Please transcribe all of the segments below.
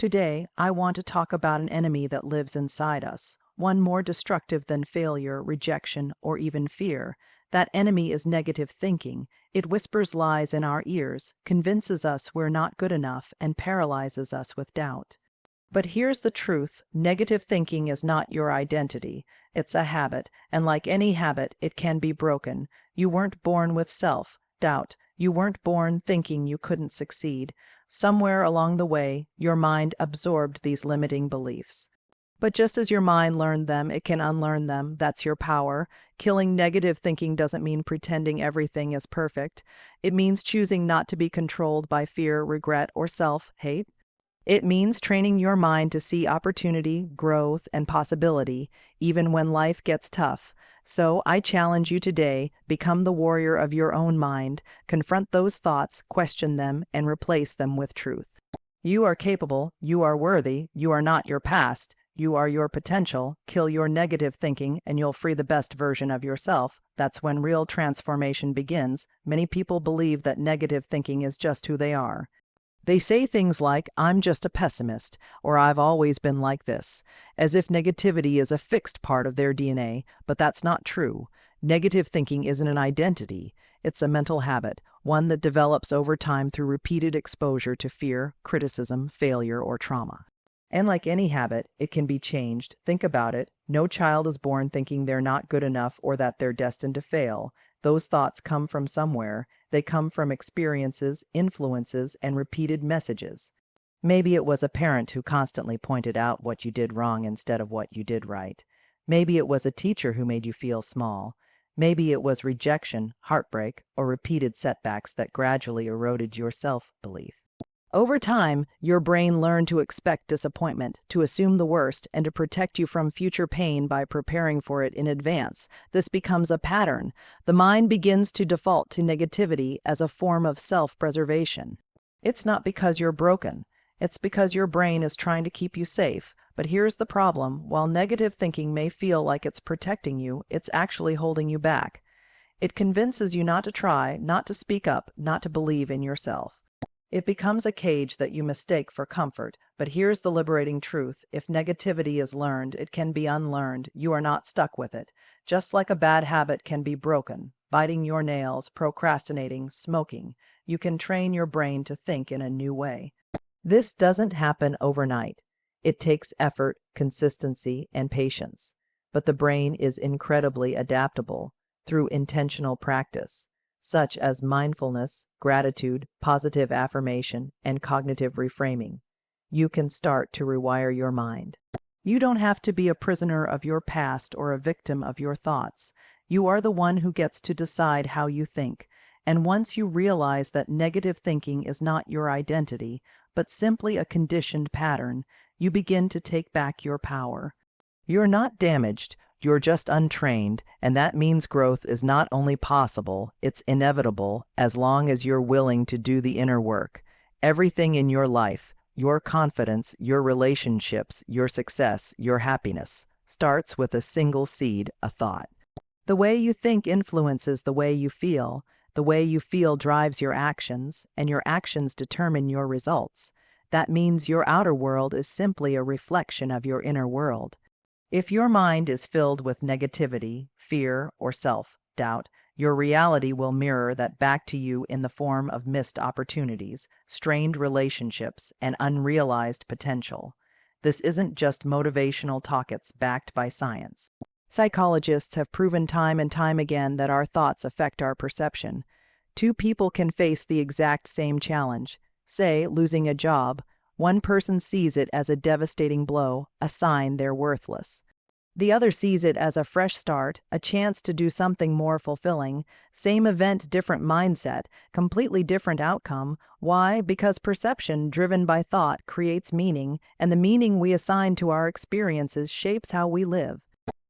Today, I want to talk about an enemy that lives inside us, one more destructive than failure, rejection, or even fear. That enemy is negative thinking. It whispers lies in our ears, convinces us we're not good enough, and paralyzes us with doubt. But here's the truth: negative thinking is not your identity. It's a habit, and like any habit, it can be broken. You weren't born with self-doubt. You weren't born thinking you couldn't succeed. Somewhere along the way, your mind absorbed these limiting beliefs. But just as your mind learned them, it can unlearn them. That's your power. Killing negative thinking doesn't mean pretending everything is perfect. It means choosing not to be controlled by fear, regret, or self-hate. It means training your mind to see opportunity, growth, and possibility, even when life gets tough. So I challenge you today: become the warrior of your own mind, confront those thoughts, question them, and replace them with truth. You are capable, you are worthy, you are not your past, you are your potential. Kill your negative thinking and you'll free the best version of yourself. That's when real transformation begins. Many people believe that negative thinking is just who they are. They say things like, "I'm just a pessimist," or "I've always been like this," as if negativity is a fixed part of their DNA, but that's not true. Negative thinking isn't an identity. It's a mental habit, one that develops over time through repeated exposure to fear, criticism, failure, or trauma. And like any habit, it can be changed. Think about it. No child is born thinking they're not good enough or that they're destined to fail. Those thoughts come from somewhere. They come from experiences, influences, and repeated messages. Maybe it was a parent who constantly pointed out what you did wrong instead of what you did right. Maybe it was a teacher who made you feel small. Maybe it was rejection, heartbreak, or repeated setbacks that gradually eroded your self-belief. Over time, your brain learned to expect disappointment, to assume the worst, and to protect you from future pain by preparing for it in advance. This becomes a pattern. The mind begins to default to negativity as a form of self-preservation. It's not because you're broken. It's because your brain is trying to keep you safe. But here's the problem: while negative thinking may feel like it's protecting you, it's actually holding you back. It convinces you not to try, not to speak up, not to believe in yourself. It becomes a cage that you mistake for comfort. But here's the liberating truth: if negativity is learned, it can be unlearned. You are not stuck with it. Just like a bad habit can be broken, biting your nails, procrastinating, smoking, you can train your brain to think in a new way. This doesn't happen overnight. It takes effort, consistency, and patience. But the brain is incredibly adaptable through intentional practice, such as mindfulness, gratitude, positive affirmation, and cognitive reframing. You can start to rewire your mind. You don't have to be a prisoner of your past or a victim of your thoughts. You are the one who gets to decide how you think. And once you realize that negative thinking is not your identity, but simply a conditioned pattern, you begin to take back your power. You're not damaged. You're just untrained, and that means growth is not only possible, it's inevitable as long as you're willing to do the inner work. Everything in your life, your confidence, your relationships, your success, your happiness, starts with a single seed, a thought. The way you think influences the way you feel. The way you feel drives your actions, and your actions determine your results. That means your outer world is simply a reflection of your inner world. If your mind is filled with negativity, fear, or self-doubt, your reality will mirror that back to you in the form of missed opportunities, strained relationships, and unrealized potential. This isn't just motivational talk, it's backed by science. Psychologists have proven time and time again that our thoughts affect our perception. Two people can face the exact same challenge, say losing a job. One person sees it as a devastating blow, a sign they're worthless. The other sees it as a fresh start, a chance to do something more fulfilling. Same event, different mindset, completely different outcome. Why? Because perception, driven by thought, creates meaning, and the meaning we assign to our experiences shapes how we live.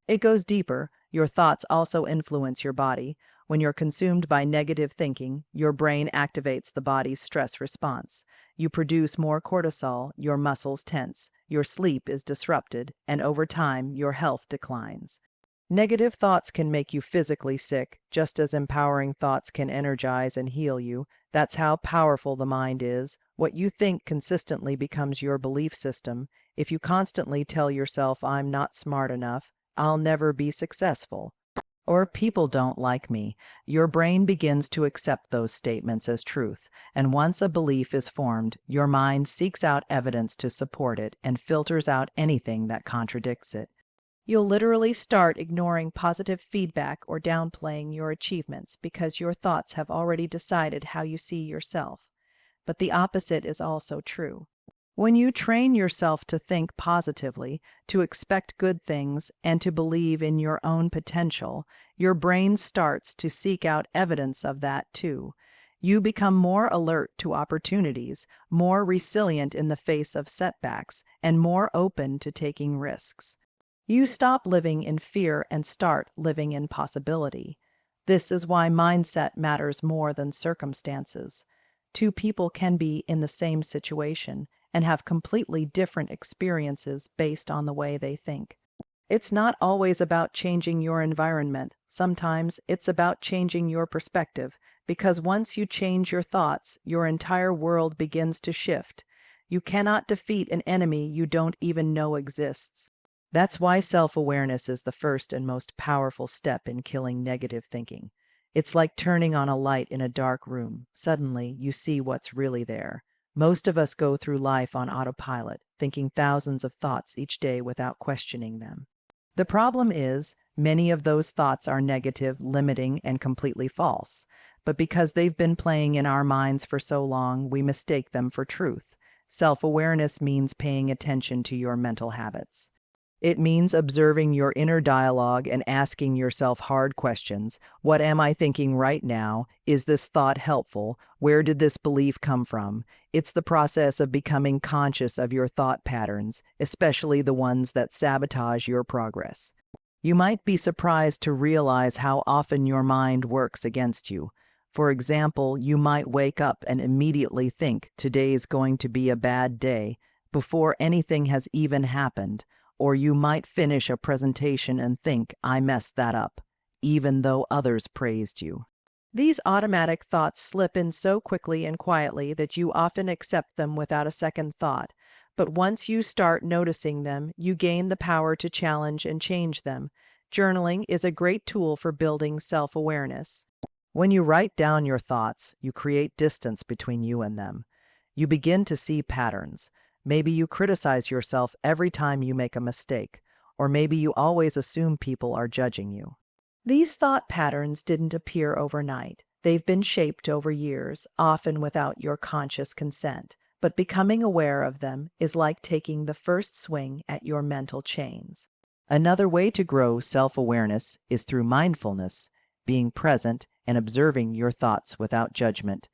It goes deeper. Your thoughts also influence your body. When you're consumed by negative thinking, your brain activates the body's stress response. You produce more cortisol, your muscles tense, your sleep is disrupted, and over time, your health declines. Negative thoughts can make you physically sick, just as empowering thoughts can energize and heal you. That's how powerful the mind is. What you think consistently becomes your belief system. If you constantly tell yourself, I'm not smart enough, I'll never be successful, or people don't like me, your brain begins to accept those statements as truth. And once a belief is formed, your mind seeks out evidence to support it and filters out anything that contradicts it. You'll literally start ignoring positive feedback or downplaying your achievements because your thoughts have already decided how you see yourself. But the opposite is also true. When you train yourself to think positively, to expect good things, and to believe in your own potential, your brain starts to seek out evidence of that too. You become more alert to opportunities, more resilient in the face of setbacks, and more open to taking risks. You stop living in fear and start living in possibility. This is why mindset matters more than circumstances. Two people can be in the same situation and have completely different experiences based on the way they think. It's not always about changing your environment. Sometimes it's about changing your perspective, because once you change your thoughts, your entire world begins to shift. You cannot defeat an enemy you don't even know exists. That's why self-awareness is the first and most powerful step in killing negative thinking. It's like turning on a light in a dark room. Suddenly, you see what's really there. Most of us go through life on autopilot, thinking thousands of thoughts each day without questioning them. The problem is, many of those thoughts are negative, limiting, and completely false. But because they've been playing in our minds for so long, we mistake them for truth. Self-awareness means paying attention to your mental habits. It means observing your inner dialogue and asking yourself hard questions. What am I thinking right now? Is this thought helpful? Where did this belief come from? It's the process of becoming conscious of your thought patterns, especially the ones that sabotage your progress. You might be surprised to realize how often your mind works against you. For example, you might wake up and immediately think today's going to be a bad day before anything has even happened. Or you might finish a presentation and think, I messed that up, even though others praised you. These automatic thoughts slip in so quickly and quietly that you often accept them without a second thought. But once you start noticing them, you gain the power to challenge and change them. Journaling is a great tool for building self-awareness. When you write down your thoughts, you create distance between you and them. You begin to see patterns. Maybe you criticize yourself every time you make a mistake, or maybe you always assume people are judging you. These thought patterns didn't appear overnight. They've been shaped over years, often without your conscious consent. But becoming aware of them is like taking the first swing at your mental chains. Another way to grow self-awareness is through mindfulness, being present and observing your thoughts without judgment.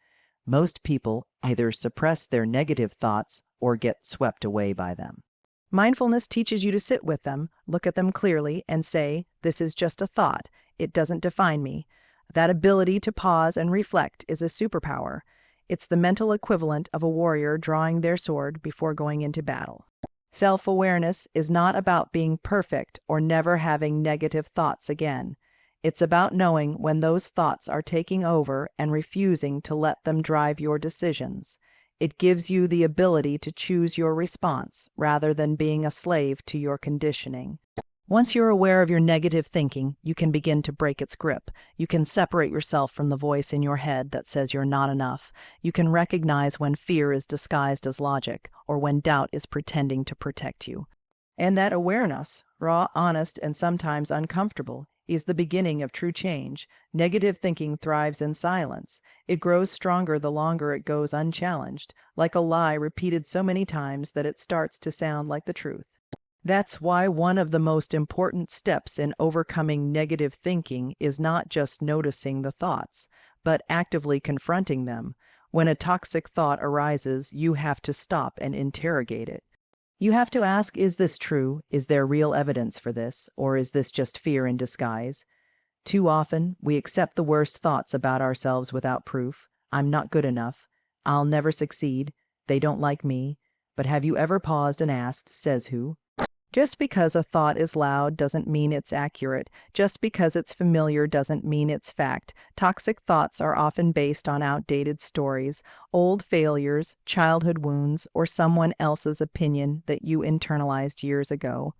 Most people either suppress their negative thoughts or get swept away by them. Mindfulness teaches you to sit with them, look at them clearly, and say, this is just a thought. It doesn't define me. That ability to pause and reflect is a superpower. It's the mental equivalent of a warrior drawing their sword before going into battle. Self-awareness is not about being perfect or never having negative thoughts again. It's about knowing when those thoughts are taking over and refusing to let them drive your decisions. It gives you the ability to choose your response rather than being a slave to your conditioning. Once you're aware of your negative thinking, you can begin to break its grip. You can separate yourself from the voice in your head that says you're not enough. You can recognize when fear is disguised as logic or when doubt is pretending to protect you. And that awareness, raw, honest, and sometimes uncomfortable, is the beginning of true change. Negative thinking thrives in silence. It grows stronger the longer it goes unchallenged, like a lie repeated so many times that it starts to sound like the truth. That's why one of the most important steps in overcoming negative thinking is not just noticing the thoughts, but actively confronting them. When a toxic thought arises, you have to stop and interrogate it. You have to ask, is this true? Is there real evidence for this? Or is this just fear in disguise? Too often, we accept the worst thoughts about ourselves without proof. I'm not good enough. I'll never succeed. They don't like me. But have you ever paused and asked, says who? Just because a thought is loud doesn't mean it's accurate. Just because it's familiar doesn't mean it's fact. Toxic thoughts are often based on outdated stories, old failures, childhood wounds, or someone else's opinion that you internalized years ago.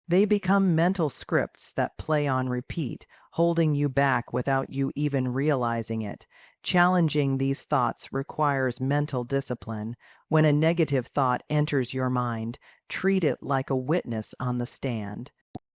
They become mental scripts that play on repeat, holding you back without you even realizing it. Challenging these thoughts requires mental discipline. When a negative thought enters your mind, treat it like a witness on the stand.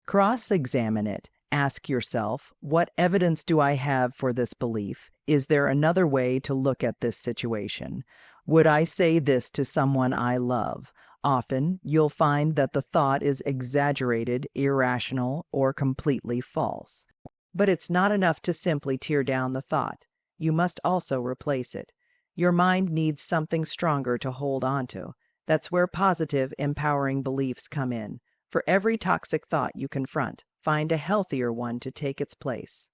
Cross-examine it. Ask yourself, what evidence do I have for this belief? Is there another way to look at this situation? Would I say this to someone I love? Often, you'll find that the thought is exaggerated, irrational, or completely false. But it's not enough to simply tear down the thought. You must also replace it. Your mind needs something stronger to hold on to. That's where positive, empowering beliefs come in. For every toxic thought you confront, find a healthier one to take its place.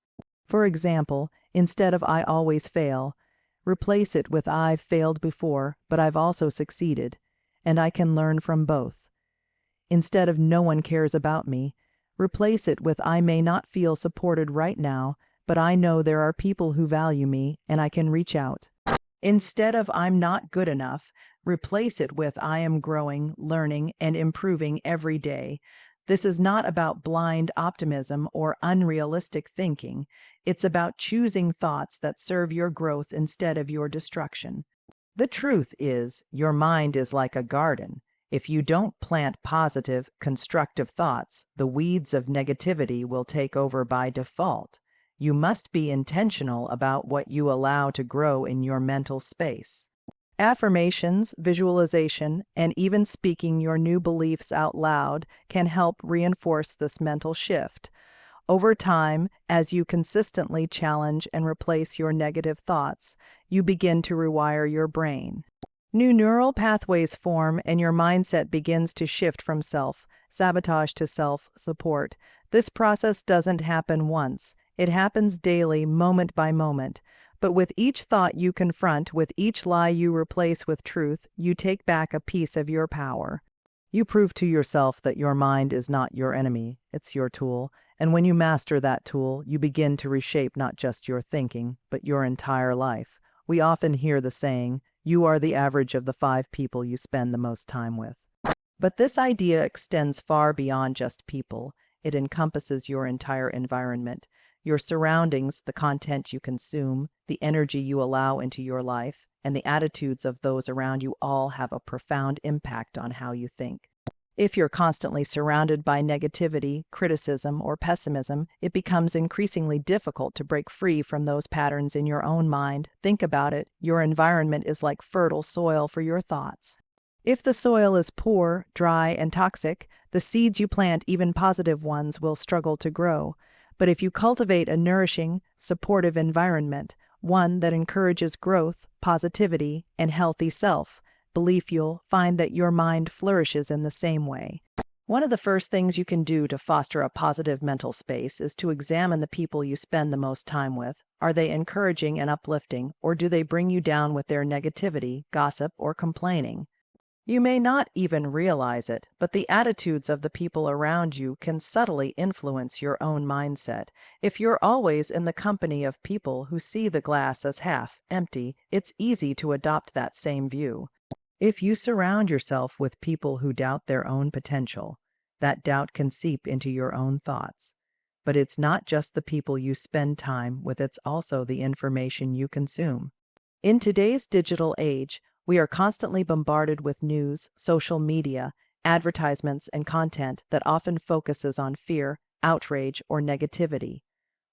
For example, instead of "I always fail," replace it with "I've failed before, but I've also succeeded, and I can learn from both." Instead of "No one cares about me," replace it with "I may not feel supported right now, but I know there are people who value me and I can reach out." Instead of "I'm not good enough," replace it with "I am growing, learning, and improving every day." This is not about blind optimism or unrealistic thinking. It's about choosing thoughts that serve your growth instead of your destruction. The truth is, your mind is like a garden. If you don't plant positive, constructive thoughts, the weeds of negativity will take over by default. You must be intentional about what you allow to grow in your mental space. Affirmations, visualization, and even speaking your new beliefs out loud can help reinforce this mental shift. Over time, as you consistently challenge and replace your negative thoughts, you begin to rewire your brain. New neural pathways form and your mindset begins to shift from self-sabotage to self-support. This process doesn't happen once. It happens daily, moment by moment. But with each thought you confront, with each lie you replace with truth, you take back a piece of your power. You prove to yourself that your mind is not your enemy, it's your tool. And when you master that tool, you begin to reshape not just your thinking, but your entire life. We often hear the saying, "You are the average of the 5 people you spend the most time with." But this idea extends far beyond just people. It encompasses your entire environment. Your surroundings, the content you consume, the energy you allow into your life, and the attitudes of those around you all have a profound impact on how you think. If you're constantly surrounded by negativity, criticism, or pessimism, it becomes increasingly difficult to break free from those patterns in your own mind. Think about it. Your environment is like fertile soil for your thoughts. If the soil is poor, dry, and toxic, the seeds you plant, even positive ones, will struggle to grow. But if you cultivate a nourishing, supportive environment, one that encourages growth, positivity, and healthy self-belief, you'll find that your mind flourishes in the same way. One of the first things you can do to foster a positive mental space is to examine the people you spend the most time with. Are they encouraging and uplifting, or do they bring you down with their negativity, gossip, or complaining? You may not even realize it, but the attitudes of the people around you can subtly influence your own mindset. If you're always in the company of people who see the glass as half empty, it's easy to adopt that same view. If you surround yourself with people who doubt their own potential, that doubt can seep into your own thoughts. But it's not just the people you spend time with, it's also the information you consume. In today's digital age, we are constantly bombarded with news, social media, advertisements, and content that often focuses on fear, outrage, or negativity.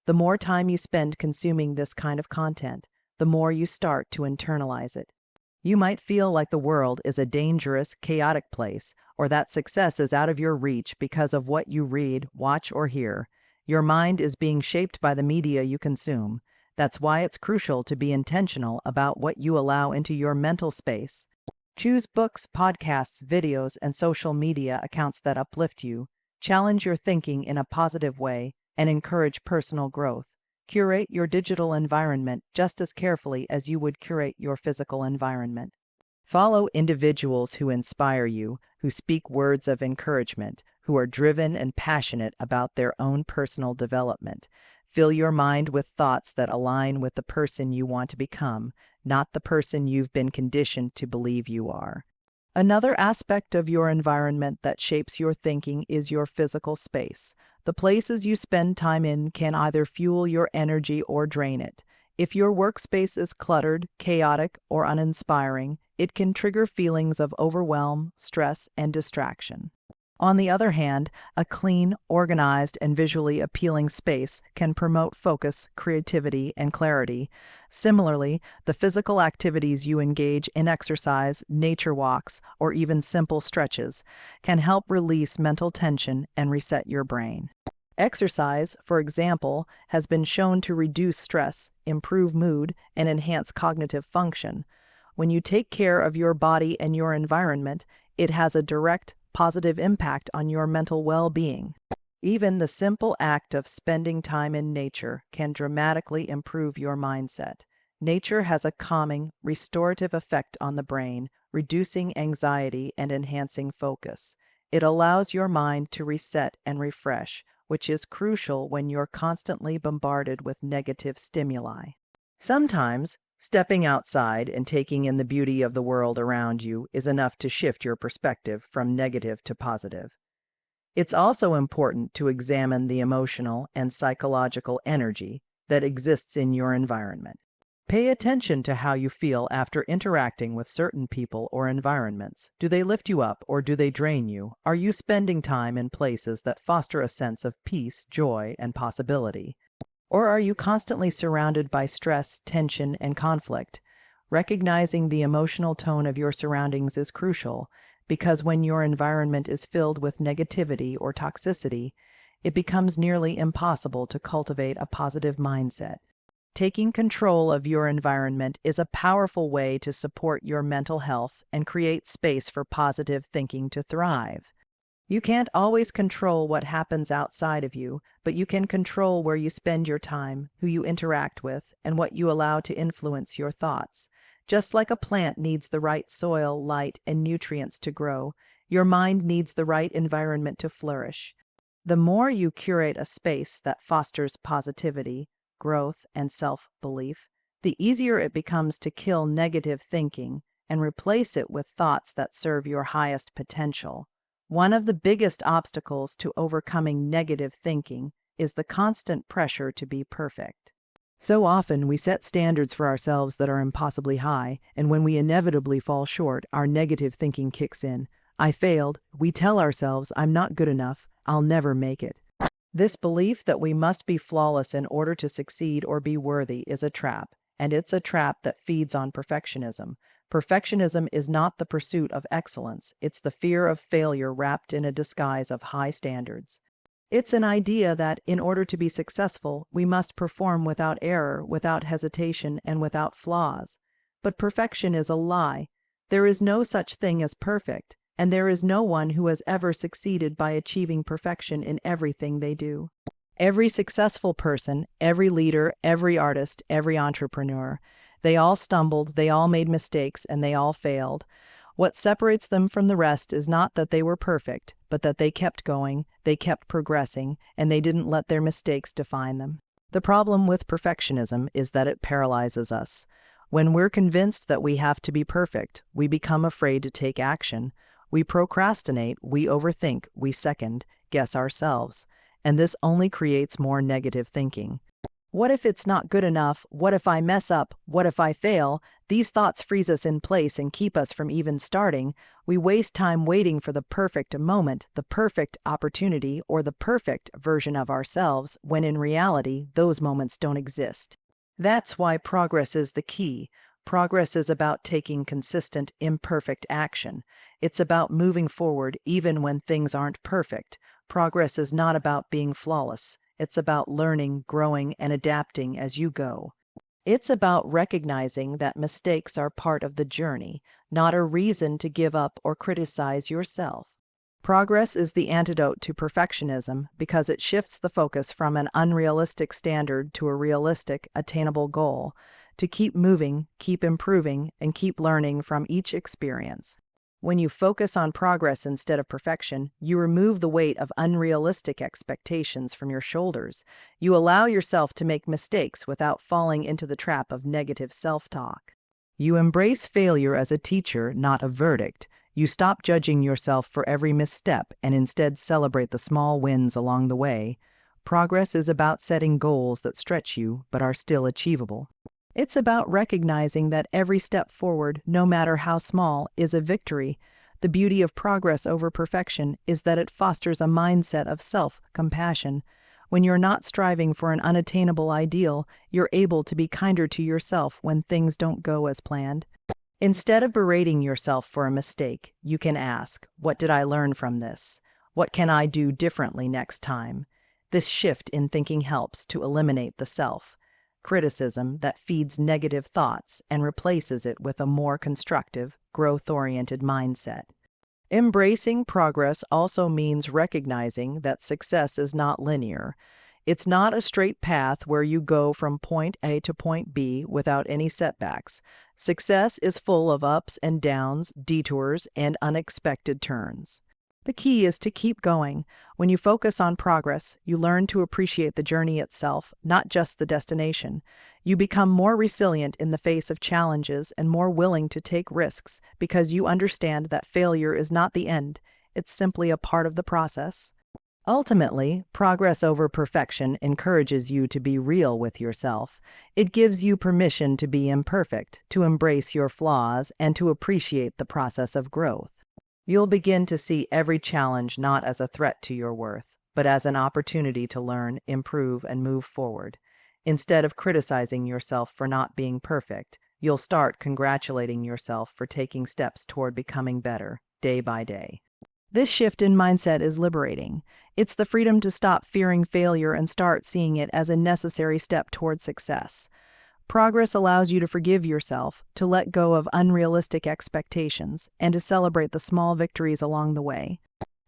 The more time you spend consuming this kind of content, the more you start to internalize it. You might feel like the world is a dangerous, chaotic place, or that success is out of your reach because of what you read, watch, or hear. Your mind is being shaped by the media you consume. That's why it's crucial to be intentional about what you allow into your mental space. Choose books, podcasts, videos, and social media accounts that uplift you, challenge your thinking in a positive way, and encourage personal growth. Curate your digital environment just as carefully as you would curate your physical environment. Follow individuals who inspire you, who speak words of encouragement, who are driven and passionate about their own personal development. Fill your mind with thoughts that align with the person you want to become, not the person you've been conditioned to believe you are. Another aspect of your environment that shapes your thinking is your physical space. The places you spend time in can either fuel your energy or drain it. If your workspace is cluttered, chaotic, or uninspiring, it can trigger feelings of overwhelm, stress, and distraction. On the other hand, a clean, organized, and visually appealing space can promote focus, creativity, and clarity. Similarly, the physical activities you engage in, exercise, nature walks, or even simple stretches, can help release mental tension and reset your brain. Exercise, for example, has been shown to reduce stress, improve mood, and enhance cognitive function. When you take care of your body and your environment, it has a direct, positive impact on your mental well-being. Even the simple act of spending time in nature can dramatically improve your mindset. Nature has a calming, restorative effect on the brain, reducing anxiety and enhancing focus. It allows your mind to reset and refresh, which is crucial when you're constantly bombarded with negative stimuli. Sometimes, stepping outside and taking in the beauty of the world around you is enough to shift your perspective from negative to positive. It's also important to examine the emotional and psychological energy that exists in your environment. Pay attention to how you feel after interacting with certain people or environments. Do they lift you up or do they drain you? Are you spending time in places that foster a sense of peace, joy, and possibility? Or are you constantly surrounded by stress, tension, and conflict? Recognizing the emotional tone of your surroundings is crucial, because when your environment is filled with negativity or toxicity, it becomes nearly impossible to cultivate a positive mindset. Taking control of your environment is a powerful way to support your mental health and create space for positive thinking to thrive. You can't always control what happens outside of you, but you can control where you spend your time, who you interact with, and what you allow to influence your thoughts. Just like a plant needs the right soil, light, and nutrients to grow, your mind needs the right environment to flourish. The more you curate a space that fosters positivity, growth, and self-belief, the easier it becomes to kill negative thinking and replace it with thoughts that serve your highest potential. One of the biggest obstacles to overcoming negative thinking is the constant pressure to be perfect. So often we set standards for ourselves that are impossibly high, and when we inevitably fall short, our negative thinking kicks in. I failed. We tell ourselves, I'm not good enough. I'll never make it. This belief that we must be flawless in order to succeed or be worthy is a trap, and it's a trap that feeds on perfectionism. Perfectionism is not the pursuit of excellence, it's the fear of failure wrapped in a disguise of high standards. It's an idea that, in order to be successful, we must perform without error, without hesitation, and without flaws. But perfection is a lie. There is no such thing as perfect, and there is no one who has ever succeeded by achieving perfection in everything they do. Every successful person, every leader, every artist, every entrepreneur, they all stumbled, they all made mistakes, and they all failed. What separates them from the rest is not that they were perfect, but that they kept going, they kept progressing, and they didn't let their mistakes define them. The problem with perfectionism is that it paralyzes us. When we're convinced that we have to be perfect, we become afraid to take action. We procrastinate, we overthink, we second-guess ourselves, and this only creates more negative thinking. What if it's not good enough? What if I mess up? What if I fail? These thoughts freeze us in place and keep us from even starting. We waste time waiting for the perfect moment, the perfect opportunity, or the perfect version of ourselves, when in reality, those moments don't exist. That's why progress is the key. Progress is about taking consistent, imperfect action. It's about moving forward even when things aren't perfect. Progress is not about being flawless. It's about learning, growing, and adapting as you go. It's about recognizing that mistakes are part of the journey, not a reason to give up or criticize yourself. Progress is the antidote to perfectionism because it shifts the focus from an unrealistic standard to a realistic, attainable goal, to keep moving, keep improving, and keep learning from each experience. When you focus on progress instead of perfection, you remove the weight of unrealistic expectations from your shoulders. You allow yourself to make mistakes without falling into the trap of negative self-talk. You embrace failure as a teacher, not a verdict. You stop judging yourself for every misstep and instead celebrate the small wins along the way. Progress is about setting goals that stretch you but are still achievable. It's about recognizing that every step forward, no matter how small, is a victory. The beauty of progress over perfection is that it fosters a mindset of self-compassion. When you're not striving for an unattainable ideal, you're able to be kinder to yourself when things don't go as planned. Instead of berating yourself for a mistake, you can ask, "What did I learn from this? What can I do differently next time?" This shift in thinking helps to eliminate the self-criticism that feeds negative thoughts and replaces it with a more constructive, growth-oriented mindset. Embracing progress also means recognizing that success is not linear. It's not a straight path where you go from point A to point B without any setbacks. Success is full of ups and downs, detours, and unexpected turns. The key is to keep going. When you focus on progress, you learn to appreciate the journey itself, not just the destination. You become more resilient in the face of challenges and more willing to take risks because you understand that failure is not the end, it's simply a part of the process. Ultimately, progress over perfection encourages you to be real with yourself. It gives you permission to be imperfect, to embrace your flaws, and to appreciate the process of growth. You'll begin to see every challenge not as a threat to your worth, but as an opportunity to learn, improve, and move forward. Instead of criticizing yourself for not being perfect, you'll start congratulating yourself for taking steps toward becoming better, day by day. This shift in mindset is liberating. It's the freedom to stop fearing failure and start seeing it as a necessary step toward success. Progress allows you to forgive yourself, to let go of unrealistic expectations, and to celebrate the small victories along the way.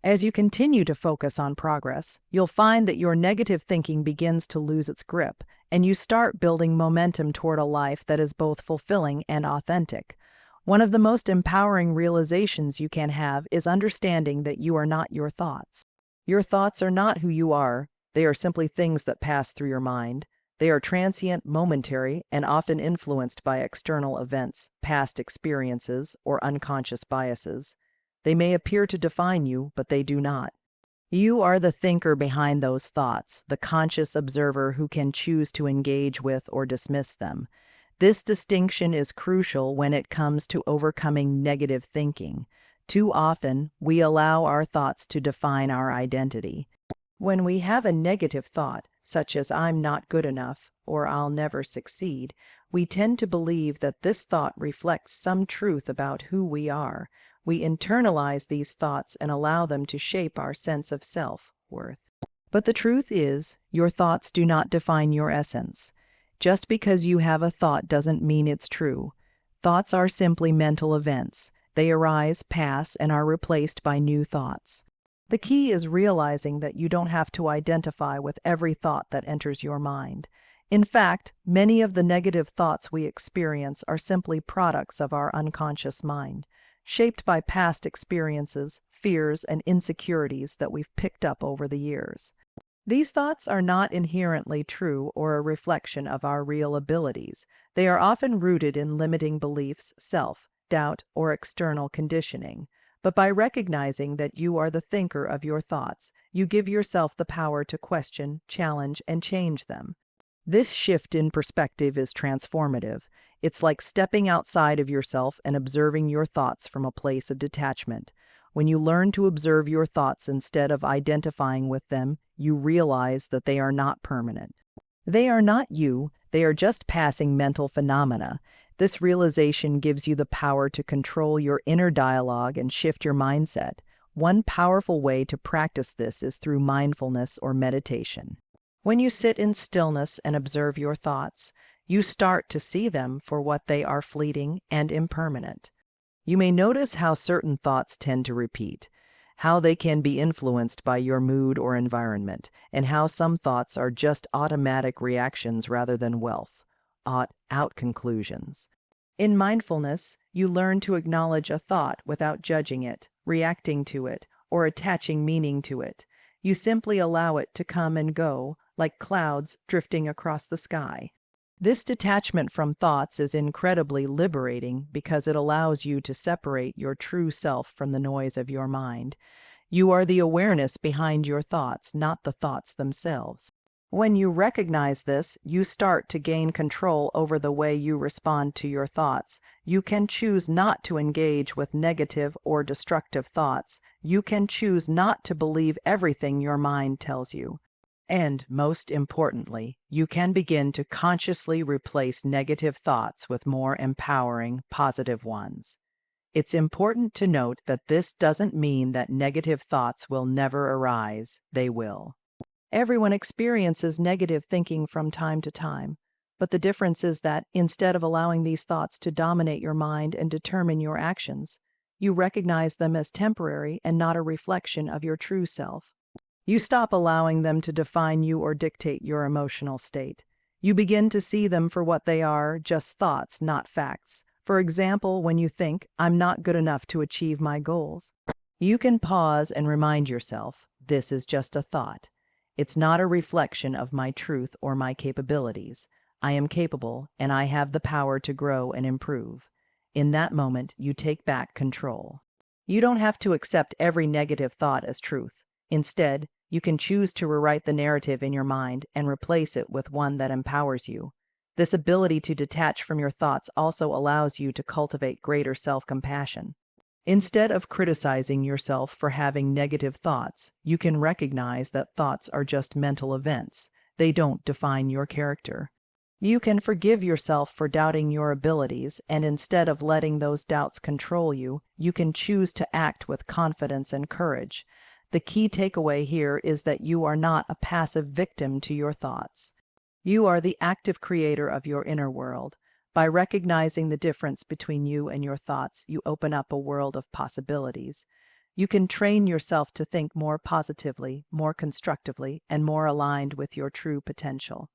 As you continue to focus on progress, you'll find that your negative thinking begins to lose its grip, and you start building momentum toward a life that is both fulfilling and authentic. One of the most empowering realizations you can have is understanding that you are not your thoughts. Your thoughts are not who you are. They are simply things that pass through your mind. They are transient, momentary, and often influenced by external events, past experiences, or unconscious biases. They may appear to define you, but they do not. You are the thinker behind those thoughts, the conscious observer who can choose to engage with or dismiss them. This distinction is crucial when it comes to overcoming negative thinking. Too often, we allow our thoughts to define our identity. When we have a negative thought, such as "I'm not good enough" or "I'll never succeed," we tend to believe that this thought reflects some truth about who we are. We internalize these thoughts and allow them to shape our sense of self-worth. But the truth is, your thoughts do not define your essence. Just because you have a thought doesn't mean it's true. Thoughts are simply mental events. They arise, pass, and are replaced by new thoughts. The key is realizing that you don't have to identify with every thought that enters your mind. In fact, many of the negative thoughts we experience are simply products of our unconscious mind, shaped by past experiences, fears, and insecurities that we've picked up over the years. These thoughts are not inherently true or a reflection of our real abilities. They are often rooted in limiting beliefs, self-doubt, or external conditioning. But by recognizing that you are the thinker of your thoughts, you give yourself the power to question, challenge, and change them. This shift in perspective is transformative. It's like stepping outside of yourself and observing your thoughts from a place of detachment. When you learn to observe your thoughts instead of identifying with them, you realize that they are not permanent. They are not you, they are just passing mental phenomena. This realization gives you the power to control your inner dialogue and shift your mindset. One powerful way to practice this is through mindfulness or meditation. When you sit in stillness and observe your thoughts, you start to see them for what they are: fleeting and impermanent. You may notice how certain thoughts tend to repeat, how they can be influenced by your mood or environment, and how some thoughts are just automatic reactions rather than out conclusions. In mindfulness, you learn to acknowledge a thought without judging it, reacting to it, or attaching meaning to it. You simply allow it to come and go, like clouds drifting across the sky. This detachment from thoughts is incredibly liberating because it allows you to separate your true self from the noise of your mind. You are the awareness behind your thoughts, not the thoughts themselves. When you recognize this, you start to gain control over the way you respond to your thoughts. You can choose not to engage with negative or destructive thoughts. You can choose not to believe everything your mind tells you. And most importantly, you can begin to consciously replace negative thoughts with more empowering, positive ones. It's important to note that this doesn't mean that negative thoughts will never arise. They will. Everyone experiences negative thinking from time to time, but the difference is that instead of allowing these thoughts to dominate your mind and determine your actions, you recognize them as temporary and not a reflection of your true self. You stop allowing them to define you or dictate your emotional state. You begin to see them for what they are, just thoughts, not facts. For example, when you think, "I'm not good enough to achieve my goals," you can pause and remind yourself, this is just a thought. It's not a reflection of my truth or my capabilities. I am capable, and I have the power to grow and improve. In that moment, you take back control. You don't have to accept every negative thought as truth. Instead, you can choose to rewrite the narrative in your mind and replace it with one that empowers you. This ability to detach from your thoughts also allows you to cultivate greater self-compassion. Instead of criticizing yourself for having negative thoughts, you can recognize that thoughts are just mental events. They don't define your character. You can forgive yourself for doubting your abilities, and instead of letting those doubts control you, you can choose to act with confidence and courage. The key takeaway here is that you are not a passive victim to your thoughts. You are the active creator of your inner world. By recognizing the difference between you and your thoughts, you open up a world of possibilities. You can train yourself to think more positively, more constructively, and more aligned with your true potential.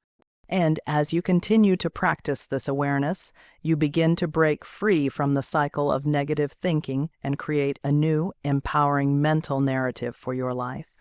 And as you continue to practice this awareness, you begin to break free from the cycle of negative thinking and create a new, empowering mental narrative for your life.